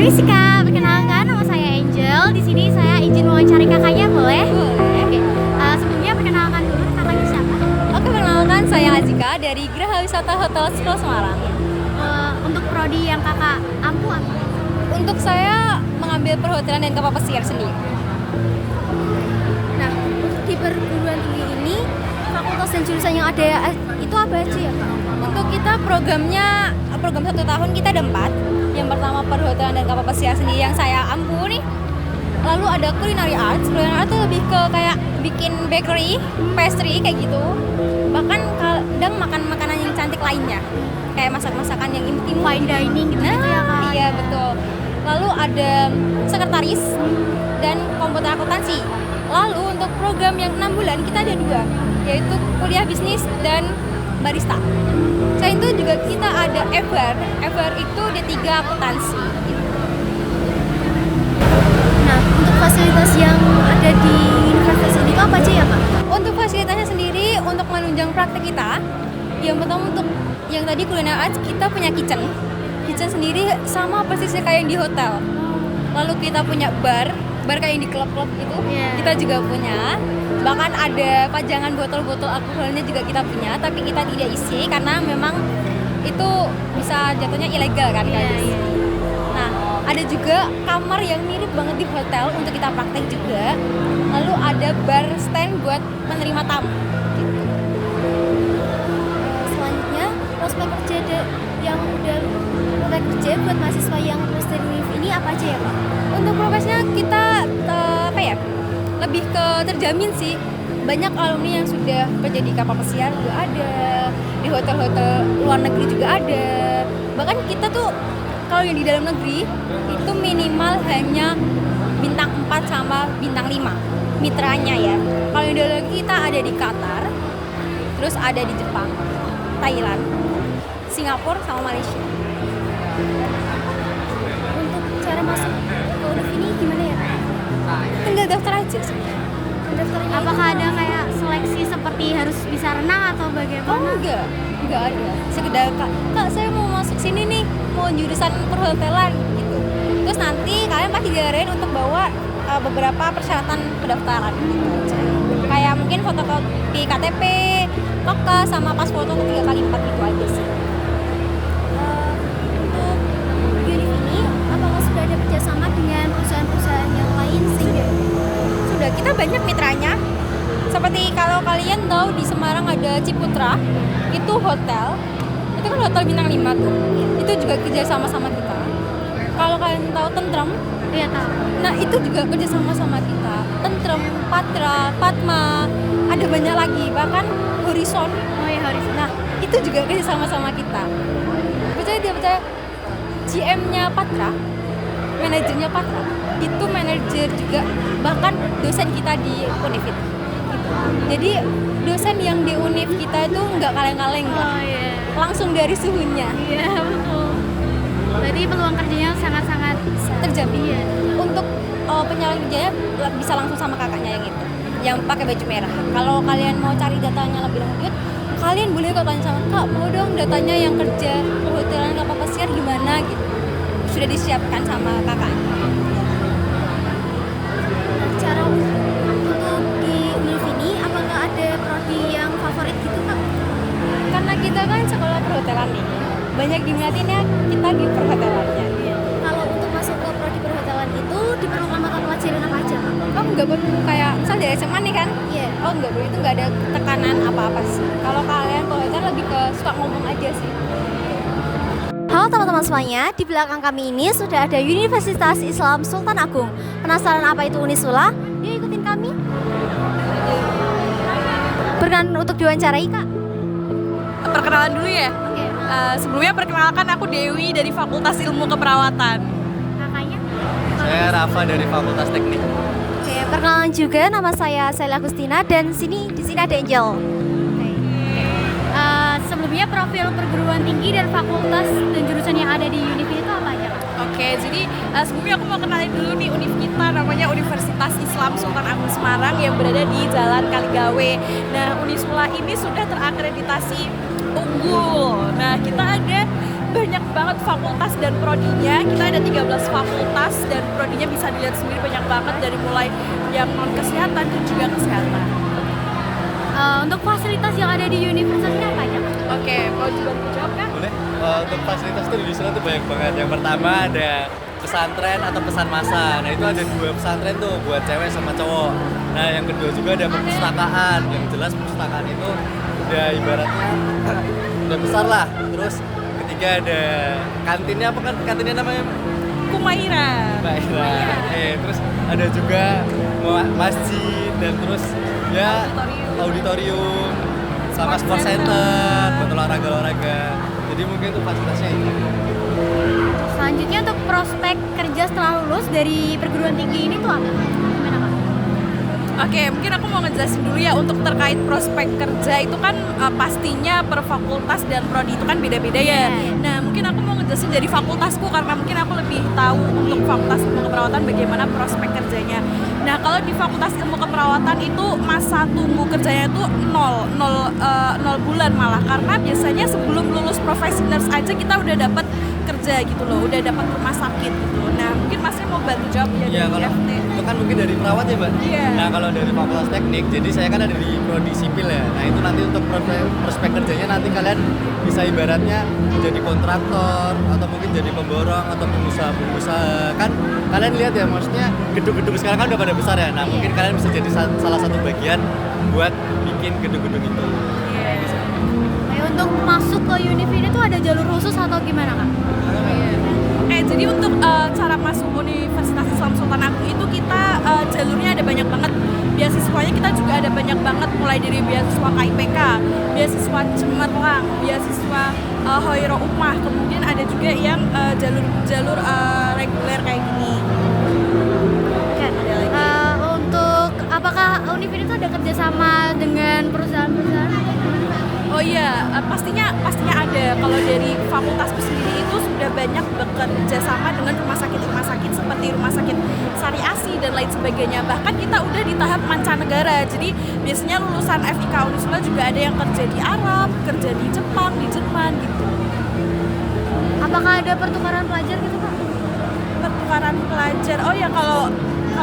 Permisi Kak, perkenalkan nama saya Angel. Di sini saya izin wawancari kakaknya, boleh? Boleh. Oke. Sebelumnya perkenalkan dulu kakaknya siapa? Oke, perkenalkan saya Azika dari Geraha Wisata Hotel School Semarang. Untuk prodi yang kakak ampu apa? Untuk saya mengambil perhotelan dan kapal pesiar sendiri. Nah, di perguruan tinggi ini fakultas dan jurusan yang ada itu apa aja ya Kak? Untuk kita program 1 tahun kita ada 4. Yang pertama perhotelan dan kapal pesiar sendiri yang saya ampu nih. Lalu ada culinary arts. Culinary arts itu lebih ke kayak bikin bakery, pastry kayak gitu. Bahkan kadang makan makanan yang cantik lainnya. Kayak masak-masakan yang imut-imut. Fine dining gitu ya Kak? Iya, betul. Lalu ada sekretaris dan komputer akuntansi. Lalu untuk program yang 6 bulan kita ada 2, yaitu kuliah bisnis dan barista. Selain itu juga kita ada EVAR itu D3 akuntansi. Nah, untuk fasilitas yang ada di universitas ini itu apa aja ya Kak? Untuk fasilitasnya sendiri, untuk menunjang praktek kita, yang pertama untuk yang tadi culinary arts kita punya kitchen sendiri sama persisnya kayak yang di hotel. Lalu kita punya bar kayak yang di klub-klub gitu. Kita juga punya. Bahkan ada pajangan botol-botol alkoholnya juga kita punya, tapi kita tidak isi karena memang itu bisa jatuhnya ilegal kan guys. Nah, ada juga kamar yang mirip banget di hotel untuk kita praktek juga. Lalu ada bar stand buat menerima tamu. Gitu. Selanjutnya prospek kerja yang udah mulai kerja buat mahasiswa yang lulus dari UNIF ini apa aja ya Pak? Untuk profesinya kita lebih ke terjamin sih. Banyak alumni yang sudah kerja di kapal pesiar juga ada, di hotel-hotel luar negeri juga ada. Bahkan kita tuh kalau yang di dalam negeri itu minimal hanya bintang 4 sama bintang 5 mitranya ya. Kalau yang di dalam negeri kita ada di Qatar, terus ada di Jepang, Thailand, Singapura sama Malaysia. Untuk cara masuk ke UNIF ini gimana ya Kak? Tinggal daftar aja sih. Daftarnya apakah ada kayak seleksi seperti harus bisa renang atau bagaimana? Enggak ada. Sekedar kak saya mau masuk sini nih, mau jurusan perhotelan gitu. Terus nanti kalian pasti diarahin untuk bawa beberapa persyaratan pendaftaran gitu aja. Kayak mungkin fotokopi KTP, KK sama pas foto 3x4 gitu aja sih. Untuk UNIF ini apakah sudah ada kerjasama dengan perusahaan-perusahaan yang lain sehingga Sudah, kita banyak mitranya. Seperti kalau kalian tahu di Semarang ada Ciputra, itu hotel. Itu kan hotel bintang 5 tuh. Itu juga kerja sama kita. Kalau kalian tahu Tentrem, iya tahu. nah itu juga kerja sama kita. Tentrem, Patra, Padma, ada banyak lagi. Bahkan Horizon. Oh ya Horizon. Nah, itu juga kerja sama kita. Percaya GM-nya Patra, manajernya Patra, itu manajer juga bahkan dosen kita di UNIF itu. Gitu. Jadi dosen yang di UNIF kita itu nggak kaleng-kaleng lah. Langsung dari suhunya. Iya betul. Berarti peluang kerjanya sangat-sangat Terjamin. Iya. Untuk penyalin kerjanya bisa langsung sama kakaknya yang itu, yang pakai baju merah. Kalau kalian mau cari datanya lebih lanjut, kalian boleh kok tanya sama kak, mau dong datanya yang kerja perhotelan kapal pesiar gimana gitu. Sudah disiapkan sama kakaknya. Cara untuk di UNIF ini apakah ada prodi yang favorit gitu Kak? Karena kita kan sekolah perhotelan nih, banyak diminatinnya kita di perhotelannya. Kalau untuk masuk ke prodi perhotelan itu diperlukan mata pelajaran apa aja Kak? Oh nggak perlu kayak misal dari SMA nih kan? Iya. Oh nggak perlu, itu nggak ada tekanan apa-apa sih. Kalau kalian perhotelan lebih ke suka ngomong aja sih. Halo teman-teman semuanya, di belakang kami ini sudah ada Universitas Islam Sultan Agung. Penasaran apa itu Unisula? Yuk ikutin kami. Berkenan untuk diwawancarai Kak. Perkenalan dulu ya. Oke. Sebelumnya perkenalkan aku Dewi dari Fakultas Ilmu Keperawatan. Kakaknya? Saya Rafa dari Fakultas Teknik. Oke, perkenalan juga nama saya Sela Agustina dan di sini ada Angel. Sebelumnya profil perguruan tinggi dan fakultas dan jurusan yang ada di UNIF itu apa aja Kak? Oke, jadi sebelumnya aku mau kenalin dulu nih univ kita, namanya Universitas Islam Sultan Agung Semarang yang berada di Jalan Kaligawe. Nah, Unisula ini sudah terakreditasi unggul. Nah, kita ada banyak banget fakultas dan prodinya. Kita ada 13 fakultas dan prodinya bisa dilihat sendiri banyak banget, dari mulai yang non kesehatan dan juga kesehatan. Untuk fasilitas yang ada di universitas ini apa aja? Oke, mau dibantu jawab kan? Boleh. Untuk fasilitas tuh di sana tuh banyak banget. Yang pertama ada pesantren atau pesan masa. Nah itu ada 2 pesantren tuh buat cewek sama cowok. Nah yang kedua juga ada perpustakaan. Yang jelas perpustakaan itu udah ibaratnya udah besar lah. Terus ketiga ada kantinnya, apa kan kantinnya namanya? Kumaira. Terus ada juga masjid dan terus ya auditorium sama sport center buat olahraga. Jadi mungkin itu fasilitasnya ini. Selanjutnya untuk prospek kerja setelah lulus dari perguruan tinggi ini tuh apa? Gimana Kak? Oke, mungkin aku mau ngejelasin dulu ya untuk terkait prospek kerja itu kan pastinya per fakultas dan prodi itu kan beda-beda ya. Nah, mungkin aku mau ngejelasin dari fakultasku karena mungkin aku lebih tahu untuk fakultas ilmu keperawatan bagaimana prospek kerjanya. Nah, kalau di fakultas ilmu keperawatan itu masa tunggu kerjanya itu 0 bulan malah, karena biasanya sebelum lulus profesi nurse aja kita udah dapat kerja gitu loh, udah dapat rumah sakit gitu. Nah, mungkin Masnya mau bantu jawab ya Iya, dari kalau FT. itu kan mungkin dari perawat ya, Mbak. Iya. Nah, kalau dari fakultas teknik, jadi saya kan ada di prodi sipil ya. Nah, itu nanti untuk prospek kerjanya nanti kalian bisa ibaratnya jadi kontraktor atau mungkin jadi pemborong atau pengusaha. Kan kalian lihat ya, maksudnya gedung-gedung sekarang kan udah pada besar ya. Nah, mungkin kalian bisa jadi salah satu bagian buat bikin gedung-gedung itu. Untuk masuk ke univ ini tuh ada jalur khusus atau gimana Kak? Oke, jadi untuk cara masuk Universitas Islam Sultan Agung itu kita jalurnya ada banyak banget. Beasiswanya kita juga ada banyak banget, mulai dari beasiswa KIPK, beasiswa cemerlang, beasiswa Hoiro Umah, kemudian ada juga yang jalur reguler kayak gini. Oke. Untuk apakah univ ini tuh ada kerjasama dengan perusahaan-perusahaan? Oh iya, pastinya ada. Kalau dari fakultasku sendiri itu sudah banyak bekerja sama dengan rumah sakit seperti rumah sakit Sari Asi dan lain sebagainya. Bahkan kita udah di tahap mancanegara. Jadi biasanya lulusan FIK Unisula juga ada yang kerja di Arab, kerja di Jepang, di Jerman gitu. Apakah ada pertukaran pelajar gitu Kak? Pertukaran pelajar. Oh ya, kalau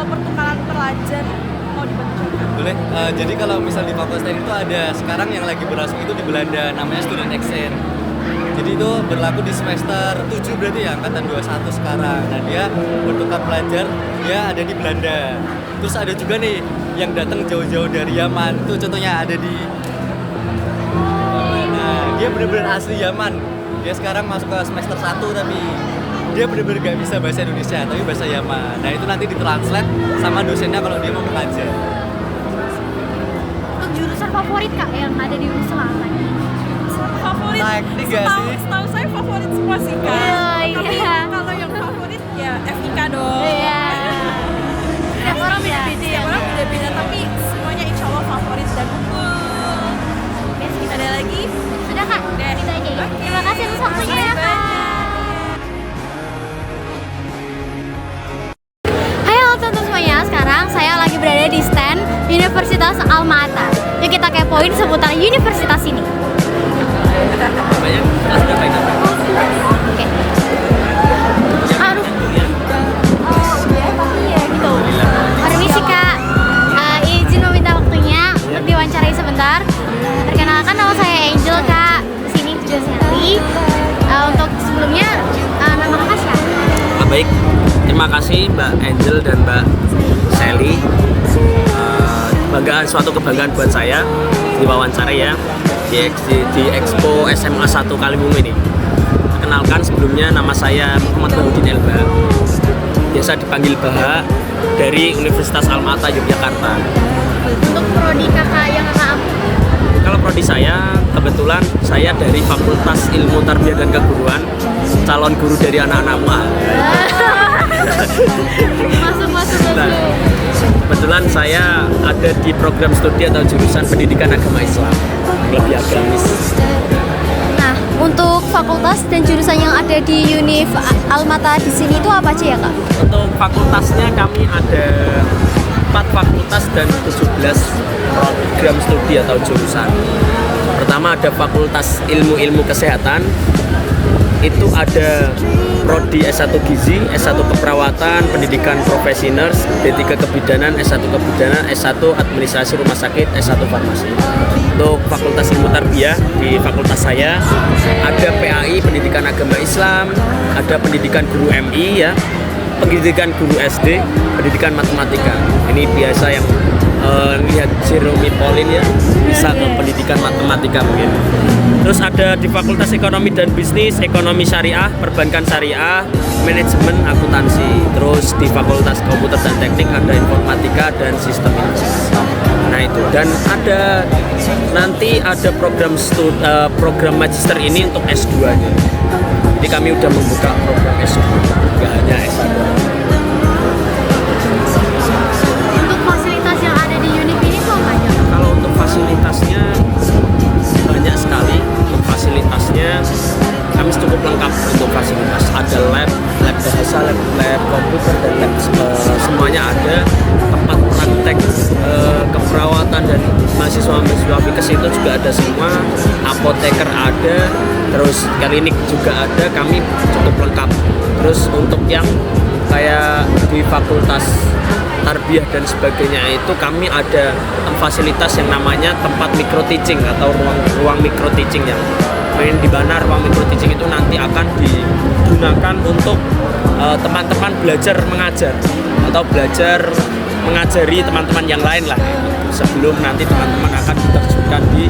pertukaran pelajar mau dibantu. Boleh. Jadi kalau misal di fakultas teknik itu ada sekarang yang lagi berlangsung itu di Belanda, namanya student exchange. Jadi itu berlaku di semester 7 berarti ya, angkatan 21 sekarang. Nah dia bertukar pelajar, dia ada di Belanda. Terus ada juga nih yang datang jauh-jauh dari Yaman. Itu contohnya ada di nah, dia benar-benar asli Yaman. Dia sekarang masuk ke semester 1 tapi dia benar-benar gak bisa bahasa Indonesia, tapi bahasa Yaman. Nah itu nanti ditranslate sama dosennya kalau dia mau mengajar. Untuk jurusan favorit Kak yang ada di Unisula apa? Favorit? Teknik gak sih? Setahu saya favorit semua sih Kak. Tapi Iya. kalau yang favorit ya FIK dong. Iya. Setiap orang beda-beda ya. Orang beda-beda, tapi semuanya insya Allah favorit dan unggul. Ada lagi? Sudah Kak, Udah. itu aja ya. Terima kasih atas waktunya ya Makasih Kak. Hai halo teman-teman semuanya, sekarang saya lagi berada di stand Universitas Alma-Ata. Yuk kita kepoin seputar universitas ini. Namanya kelas berapa itu? Oke. Aduh. Iya gitu. Permisi Kak. Izin meminta waktunya untuk diwawancarai sebentar. Perkenalkan nama saya Angel Kak. Di sini juga Sally. Untuk sebelumnya nama Kakak siapa? Baik, terima kasih Mbak Angel dan Mbak Sally. Suatu kebanggaan buat saya diwawancara ya di Expo SMA 1 Kaliwungu ini. Perkenalkan sebelumnya nama saya Muhammad Bahudin Elba, biasa dipanggil Baha, dari Universitas Alma-Ata Yogyakarta. Untuk prodi Kakak yang Kakak ambil? Kalau prodi saya, kebetulan saya dari Fakultas Ilmu Tarbiyah dan Keguruan, calon guru dari anak-anak MUA. Masuk. Nah, kebetulan saya ada di program studi atau jurusan pendidikan agama Islam, lebih agamis. Nah, untuk fakultas dan jurusan yang ada di Univ Alma-Ata di sini itu apa aja ya Kak? Untuk fakultasnya kami ada 4 fakultas dan 17 program studi atau jurusan. Pertama ada Fakultas Ilmu-Ilmu Kesehatan, itu ada prodi S1 Gizi, S1 Keperawatan, Pendidikan Profesi Nurse, D3 Kebidanan, S1 Kebidanan, S1 Administrasi Rumah Sakit, S1 Farmasi. Untuk Fakultas Ilmu Tarbiyah di fakultas saya ada PAI Pendidikan Agama Islam, ada Pendidikan Guru MI ya, Pendidikan Guru SD, Pendidikan Matematika. Ini biasa yang lihat Jeremy Pauline ya, bisa ke pendidikan matematika mungkin. Terus ada di Fakultas Ekonomi dan Bisnis, Ekonomi Syariah, Perbankan Syariah, Manajemen Akuntansi. Terus di Fakultas Komputer dan Teknik ada Informatika dan Sistem Informasi. Nah itu, dan ada nanti ada program magister ini untuk S2-nya. Jadi kami udah membuka program S2, nggak hanya S1. Untuk fasilitas yang ada di Unif ini kok banyak? Kalau untuk fasilitasnya banyak sekali. Untuk fasilitasnya kami cukup lengkap untuk fasilitas. Ada lab bahasa, lab komputer dan lab semuanya ada. Tempat praktek keperawatan dan mahasiswa Fikes itu juga ada semua. Apoteker ada, terus klinik juga ada. Kami cukup lengkap. Terus untuk yang kayak di Fakultas Tarbiyah dan sebagainya itu kami ada fasilitas yang namanya tempat micro teaching atau ruang micro teaching yang di mana ruang micro teaching itu nanti akan digunakan untuk teman-teman belajar mengajar atau belajar mengajari teman-teman yang lain lah sebelum nanti teman-teman akan diterjunkan di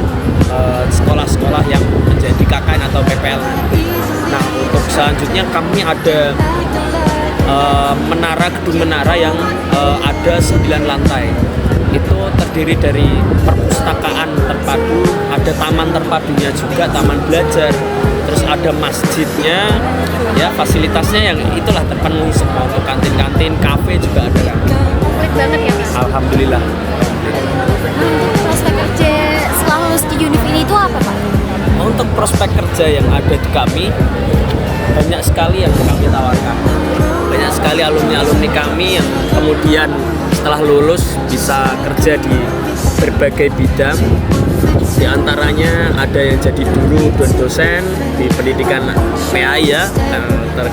sekolah-sekolah yang menjadi KKN atau PPL. Nah untuk selanjutnya kami ada gedung menara yang ada 9 lantai. Itu terdiri dari perpustakaan terpadu, ada taman terpadunya juga, taman belajar, terus ada masjidnya, ya fasilitasnya yang itulah terpenuhi semua. Untuk kantin-kantin, kafe juga ada kan. Komplit banget ya Mas? Alhamdulillah. Prospek kerja setelah lulus di Unif ini itu apa Pak? Untuk prospek kerja yang ada di kami banyak sekali yang kami tawarkan. Banyak sekali alumni-alumni kami yang kemudian setelah lulus bisa kerja di berbagai bidang. Di antaranya ada yang jadi guru dan dosen di pendidikan PAI ya,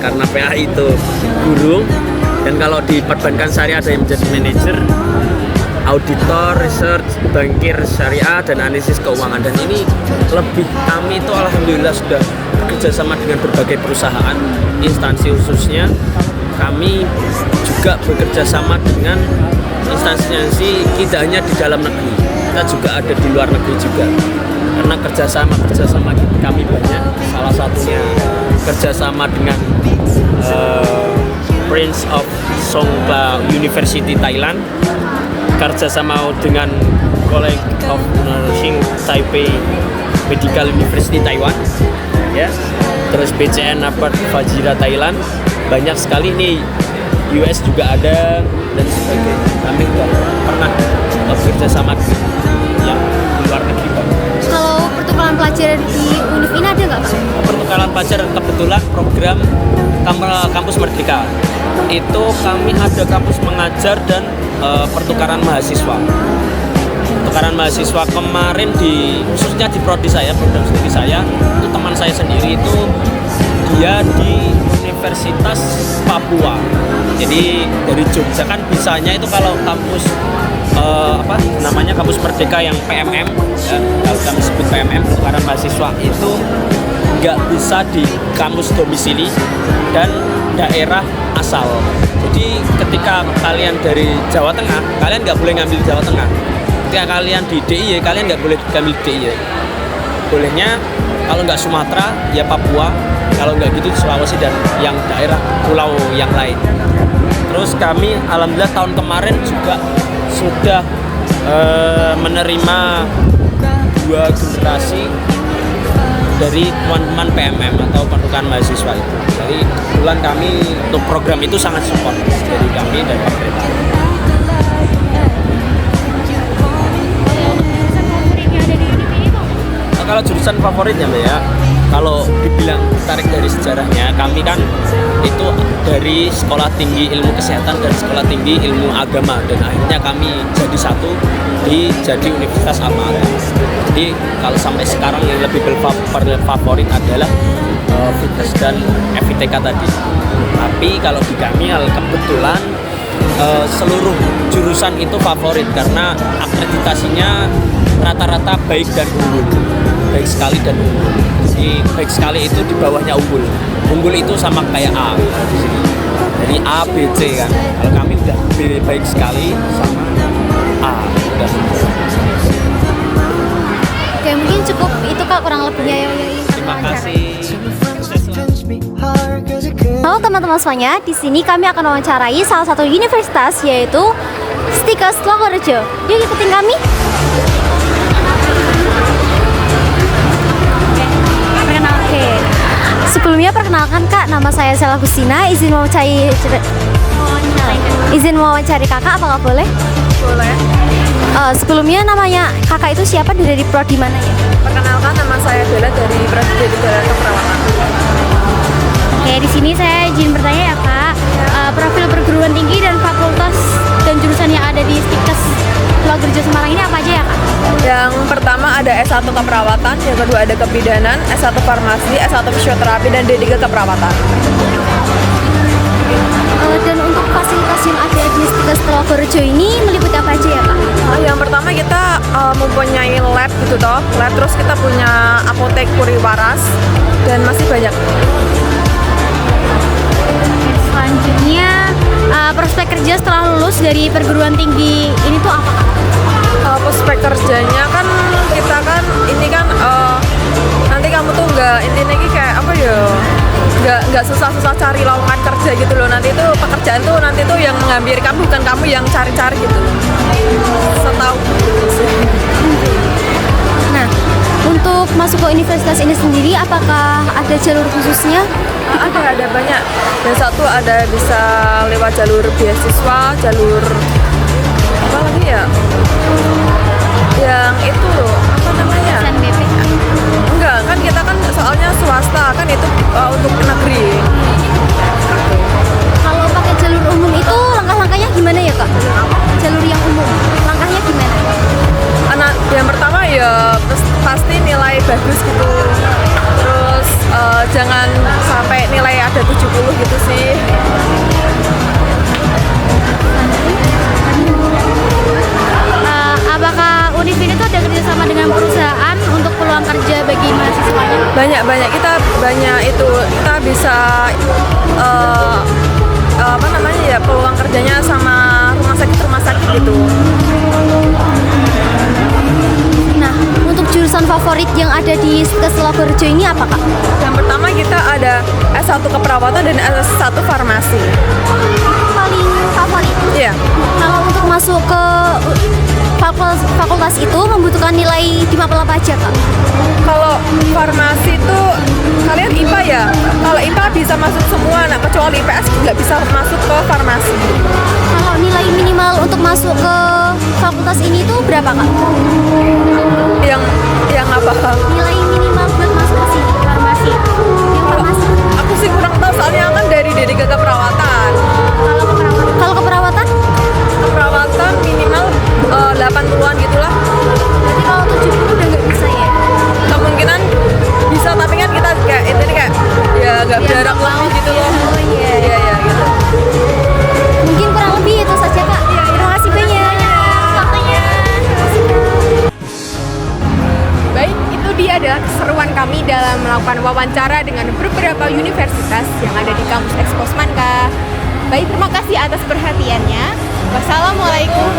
karena PAI itu guru. Dan kalau di Perbankan Syariah ada yang menjadi manajer, auditor, research, bankir syariah, dan analisis keuangan. Dan ini lebih kami itu alhamdulillah sudah bekerja sama dengan berbagai perusahaan, instansi khususnya. Kami juga bekerja sama dengan instansi tidak hanya di dalam negeri, kita juga ada di luar negeri juga. Karena kerjasama kami banyak. Salah satunya kerjasama dengan Prince of Songkla University Thailand, kerjasama dengan College of Nursing Taipei Medical University Taiwan, ya. Terus BCN Apart Fajira Thailand, banyak sekali nih. US juga ada dan sebagainya. Kami juga pernah bekerja sama yang di luar negeri Pak. Kalau pertukaran pelajar di Unif ini ada nggak Pak? Pertukaran pelajar kebetulan program Kampus Merdeka itu kami ada kampus mengajar dan pertukaran mahasiswa. Pertukaran mahasiswa kemarin khususnya di prodi saya, program studi saya, itu teman saya sendiri itu dia di Universitas Papua. Jadi dari Jogja kan bisanya itu kalau kampus kampus Merdeka yang PMM ya, kalau kami sebut PMM pertukaran mahasiswa itu nggak bisa di kampus domisili dan daerah asal. Jadi ketika kalian dari Jawa Tengah, kalian nggak boleh ngambil Jawa Tengah. Ketika kalian di DIY, kalian nggak boleh ngambil DIY. Bolehnya kalau nggak Sumatera, ya Papua. Kalau nggak gitu Sulawesi dan yang daerah pulau yang lain. Terus kami alhamdulillah tahun kemarin juga sudah menerima 2 generasi dari teman-teman PMM atau pertukaran mahasiswa itu. Jadi kebetulan kami untuk program itu sangat support dari kami dan pemerintah. Kalau jurusan favoritnya Mbak ya, kalau dibilang tarik dari sejarahnya, kami kan itu dari Sekolah Tinggi Ilmu Kesehatan dan Sekolah Tinggi Ilmu Agama, dan akhirnya kami jadi satu jadi Universitas Al-Ma'arif. Jadi kalau sampai sekarang yang lebih favorit adalah fitness dan FITK tadi. Tapi kalau di kami kebetulan seluruh jurusan itu favorit karena akreditasinya rata-rata baik dan unggul, baik sekali dan unggul. Jadi baik sekali itu di bawahnya unggul. Unggul itu sama kayak A di sini. Jadi A, B, C kan. Kalau kami udah B baik sekali sama A udah. Oke, mungkin cukup itu Kak kurang lebihnya ya. Terima kasih. Halo teman-teman semuanya, di sini kami akan wawancarai salah satu universitas yaitu Stikes Logorejo. Yuk ikutin kami. Oke. Sebelumnya perkenalkan Kak, nama saya Sela Gustina. Izin wawancari Kakak, apakah boleh? Boleh. Sebelumnya namanya Kakak itu siapa, dari prodi mana ya? Perkenalkan, nama saya Bella dari Prodi Keperawatan. Oke, di sini saya izin bertanya ya Kak, profil perguruan tinggi dan fakultas dan jurusan yang ada di Stikes Logorejo Semarang ini apa aja ya Kak? Yang pertama ada S1 Keperawatan, yang kedua ada Kebidanan, S1 Farmasi, S1 Fisioterapi, dan D3 Keperawatan. Dan untuk fasilitas yang ada di Stikes Logorejo ini meliputi apa aja ya Kak? Yang pertama kita mempunyai lab gitu toh, lab, terus kita punya apotek Puri Waras, dan masih banyak. Selanjutnya, prospek kerja setelah lulus dari perguruan tinggi ini tuh apa Kak? Prospek kerjanya kan kita kan ini kan nanti kamu tuh nggak intinya ini kayak apa ya, nggak susah-susah cari lowongan kerja gitu loh. Nanti itu pekerjaan tuh nanti tuh yang mengambil kamu, bukan kamu yang cari-cari gitu. Setahu gitu sih. Nah, untuk masuk ke universitas ini sendiri apakah ada jalur khususnya? Ada banyak. Yang satu ada bisa lewat jalur beasiswa, jalur apa lagi ya? Yang itu loh, apa namanya? SNBP? Enggak, kan kita kan soalnya swasta, kan itu untuk negeri. Kalau pakai jalur umum itu langkah-langkahnya gimana ya Kak? Jalur yang umum, langkahnya gimana? Yang pertama ya pasti nilai bagus gitu. Terus jangan sampai nilai ada 70 gitu sih. Apakah Univ ini tuh ada kerjasama dengan perusahaan untuk peluang kerja bagi mahasiswanya? Banyak kita bisa apa namanya ya, peluang kerjanya sama rumah sakit gitu. Nah, untuk jurusan favorit yang ada di Stikes Logorejo ini apa Kak? Yang pertama kita ada S1 Keperawatan dan S1 Farmasi. Paling favorit? Iya. Kalau untuk masuk ke fakultas itu membutuhkan nilai di mapel apa aja Kak? Kalau farmasi itu kalian IPA ya? Kalau IPA bisa masuk semua, nah kecuali IPS nggak bisa masuk ke farmasi. Kalau nilai minimal untuk masuk ke fakultas ini tuh berapa Kak? Yang apa? Nilai minimal buat masuk ke sini, farmasi. Yang farmasi. Aku sih kurang tahu soalnya kan dari D3 Keperawatan. Kalau keperawatan? Keperawatan minimal 80-an gitulah. Berarti kalau 70 udah nggak bisa ya? Kemungkinan bisa, tapi kan kita kayak ini kayak ya nggak berharap lebih gitu loh. Oh iya. Iya gitu. Mungkin kurang lebih itu saja Kak. Terima kasih banyak waktunya. Baik, itu dia adalah keseruan kami dalam melakukan wawancara dengan beberapa universitas yang ada di kampus Expo Semangka. Baik, terima kasih atas perhatiannya. Wassalamualaikum